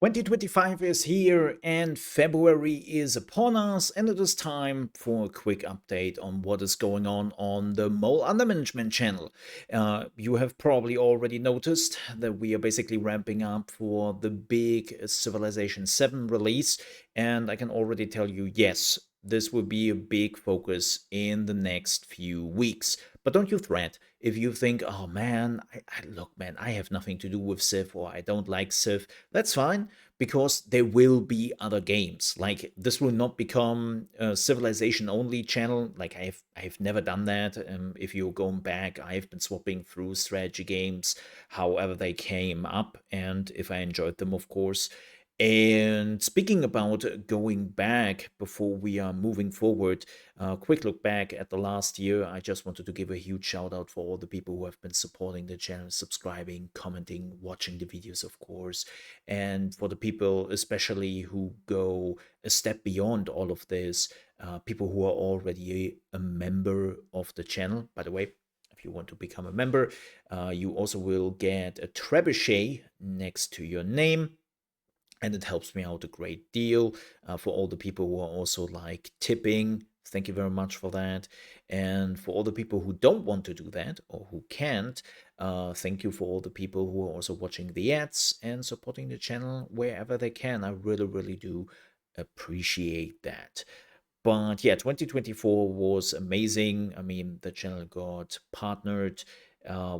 2025 is here and February is upon us, and it is time for a quick update on what is going on the Mole Under Management channel. You have probably already noticed that we are basically ramping up for the big Civilization VII release, and I can already tell you, yes, this will be a big focus in the next few weeks. But don't you fret if you think, oh man, look, man, I have nothing to do with Civ or I don't like Civ. That's fine because there will be other games. Like this will not become a Civilization only channel. Like I've never done that. If you're going back, I've been swapping through strategy games, however they came up, and if I enjoyed them, of course. And speaking about going back before we are moving forward, a quick look back at the last year. I just wanted to give a huge shout out for all the people who have been supporting the channel, subscribing, commenting, watching the videos, of course. And for the people, especially who go a step beyond all of this, people who are already a member of the channel. By the way, if you want to become a member, you also will get a Trebuchet next to your name, and it helps me out a great deal. For all the people who are also like tipping, thank you very much for that. And for all the people who don't want to do that or who can't, thank you for all the people who are also watching the ads and supporting the channel wherever they can. I really, really do appreciate that. But yeah, 2024 was amazing. I mean, the channel got partnered.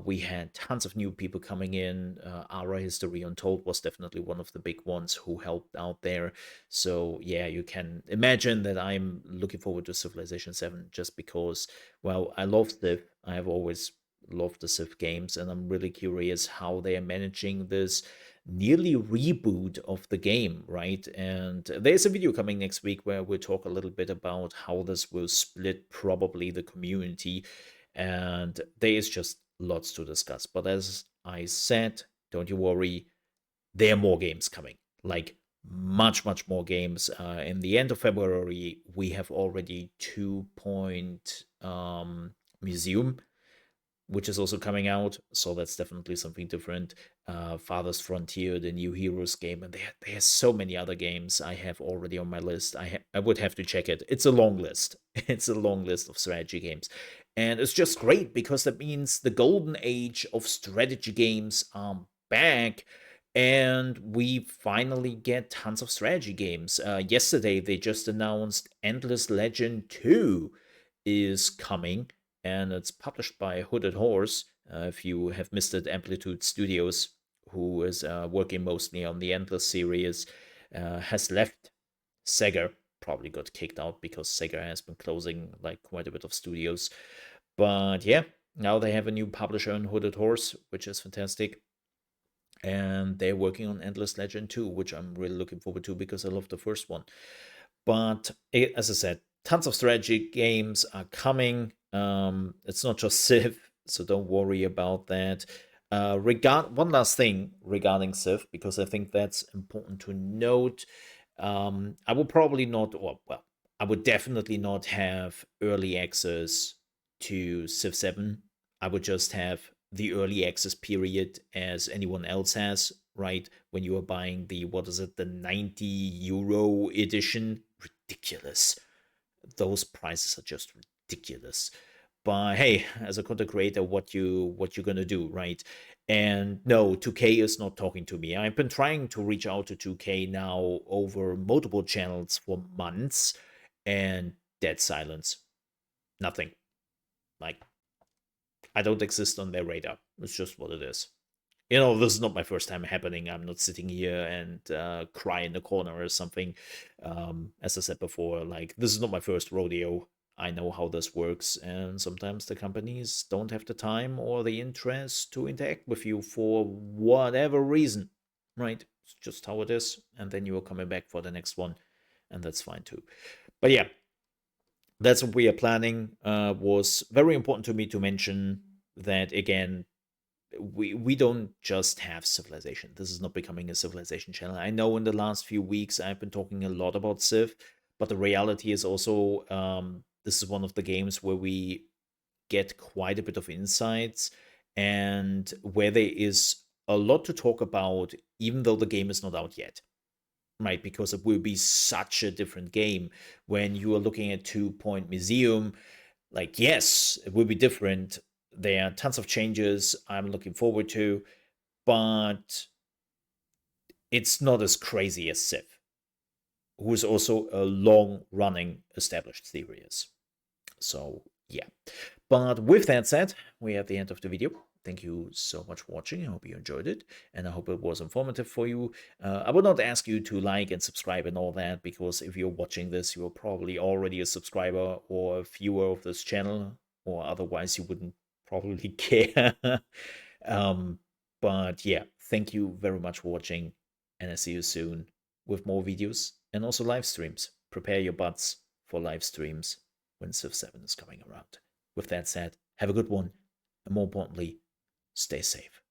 We had tons of new people coming in. Our History Untold was definitely one of the big ones who helped out there. So yeah, you can imagine that I'm looking forward to Civilization VII just because, well, I love Civ. I have always loved the Civ games, and I'm really curious how they are managing this nearly reboot of the game, right? And there's a video coming next week where we'll talk a little bit about how this will split probably the community. And there is just lots to discuss. But as I said, don't you worry, there are more games coming. Like much more games. In the end of February, we have already 2 Point Museum, which is also coming out. So that's definitely something different. Farthest Frontier, the New Heroes game, and there's so many other games I have already on my list. I would have to check it. It's a long list. It's a long list of strategy games, and it's just great because that means the golden age of strategy games are back. And we finally get tons of strategy games. Yesterday, they just announced Endless Legend 2 is coming, and it's published by Hooded Horse. If you have missed it, Amplitude Studios, who is working mostly on the Endless series, has left Sega. Probably got kicked out because Sega has been closing like quite a bit of studios. But yeah, now they have a new publisher in Hooded Horse, which is fantastic. And they're working on Endless Legend 2, which I'm really looking forward to because I love the first one. But as I said, tons of strategy games are coming. It's not just Civ, so don't worry about that. One last thing regarding Civ, because I think that's important to note. I will probably not, or well, I would definitely not have early access to Civ 7. I would just have the early access period as anyone else has, right? When you are buying the, what is it, the 90 euro edition. Ridiculous. Those prices are just ridiculous. But hey, as a content creator, what you're gonna do, right? And no, 2K is not talking to me. I've been trying to reach out to 2K now over multiple channels for months, and dead silence. Nothing. Like, I don't exist on their radar. It's just what it is. This is not my first time happening. I'm not sitting here and cry in the corner or something. As I said before, like, this is not my first rodeo. I know how this works, and sometimes the companies don't have the time or the interest to interact with you for whatever reason, right? It's just how it is, and then you are coming back for the next one, and that's fine too. But yeah, that's what we are planning. Was very important to me to mention that again. We don't just have Civilization. This is not becoming a Civilization channel. I know in the last few weeks I've been talking a lot about Civ, but the reality is also this is one of the games where we get quite a bit of insights and where there is a lot to talk about even though the game is not out yet, right? Because it will be such a different game when you are looking at Two Point Museum. Like, yes, it will be different. There are tons of changes I'm looking forward to, but it's not as crazy as Civ, who's also a long running established series. So, yeah. But with that said, we're at the end of the video. Thank you so much for watching. I hope you enjoyed it, and I hope it was informative for you. I would not ask you to like and subscribe and all that, because if you're watching this, you're probably already a subscriber or a viewer of this channel, or otherwise you wouldn't probably care. um, but yeah, thank you very much for watching, and I see you soon with more videos and also live streams. Prepare your butts for live streams when Civ 7 is coming around. With that said, have a good one, and more importantly, stay safe.